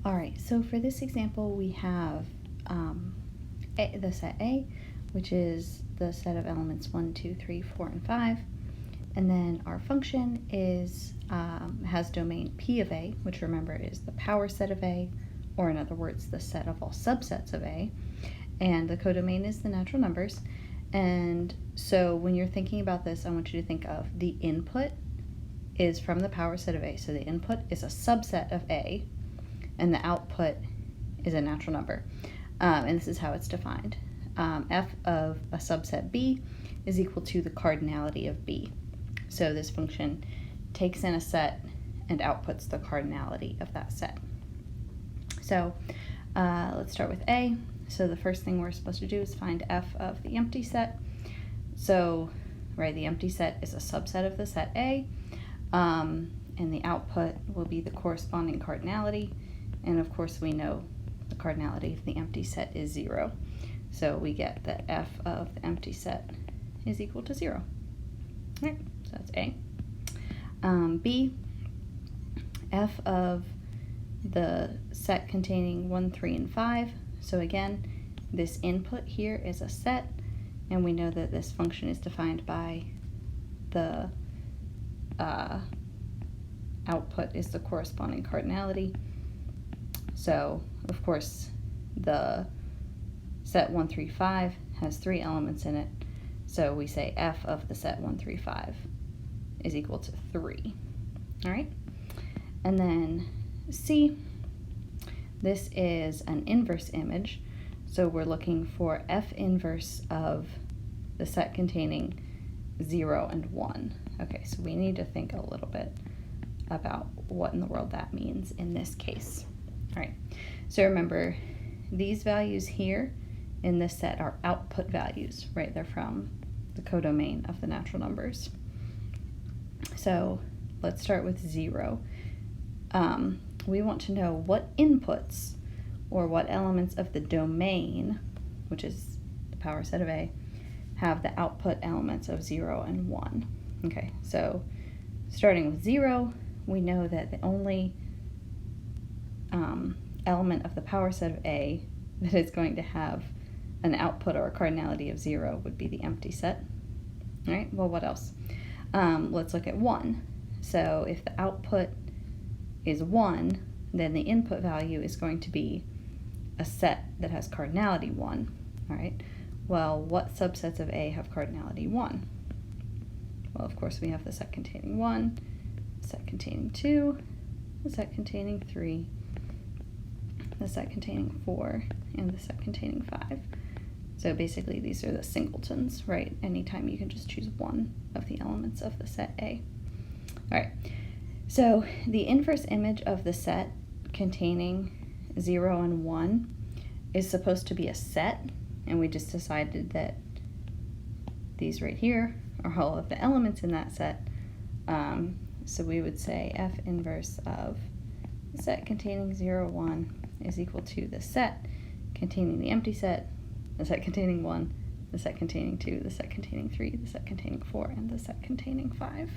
All right, so for this example, we have the set A, which is the set of elements 1, 2, 3, 4, and 5. And then our function is has domain P of A, which remember is the power set of A, or in other words, the set of all subsets of A. And the codomain is the natural numbers. And so when you're thinking about this, I want you to think of the input is from the power set of A. So the input is a subset of A, and the output is a natural number. And this is how it's defined. F of a subset B is equal to the cardinality of B. So this function takes in a set and outputs the cardinality of that set. So let's start with A. So the first thing we're supposed to do is find F of the empty set. So, right, the empty set is a subset of the set A, and the output will be the corresponding cardinality. And of course we know the cardinality of the empty set is 0. So we get that F of the empty set is equal to 0. All right, so that's A. B, F of the set containing 1, 3, and 5. So again, this input here is a set, and we know that this function is defined by the output is the corresponding cardinality. So, of course, the set 1, 3, 5 has 3 elements in it, so we say F of the set 1, 3, 5 is equal to 3. All right? And then C, this is an inverse image, so we're looking for F inverse of the set containing 0 and 1. Okay, so we need to think a little bit about what in the world that means in this case. All right, so remember, these values here in this set are output values, right? They're from the codomain of the natural numbers. So let's start with 0. We want to know what inputs or what elements of the domain, which is the power set of A, have the output elements of 0 and 1. Okay, so starting with 0, we know that the only element of the power set of A that is going to have an output or a cardinality of 0 would be the empty set. All right, well, what else? Let's look at 1. So if the output is 1, then the input value is going to be a set that has cardinality 1. All right, well, what subsets of A have cardinality 1? Well, of course, we have the set containing 1, the set containing 2, the set containing 3, the set containing 4, and the set containing 5. So basically these are the singletons, right? Anytime you can just choose one of the elements of the set A. All right, so the inverse image of the set containing 0 and 1 is supposed to be a set, and we just decided that these right here are all of the elements in that set. So we would say F inverse of the set containing 0, 1 is equal to the set containing the empty set, the set containing 1, the set containing 2, the set containing 3, the set containing 4, and the set containing 5.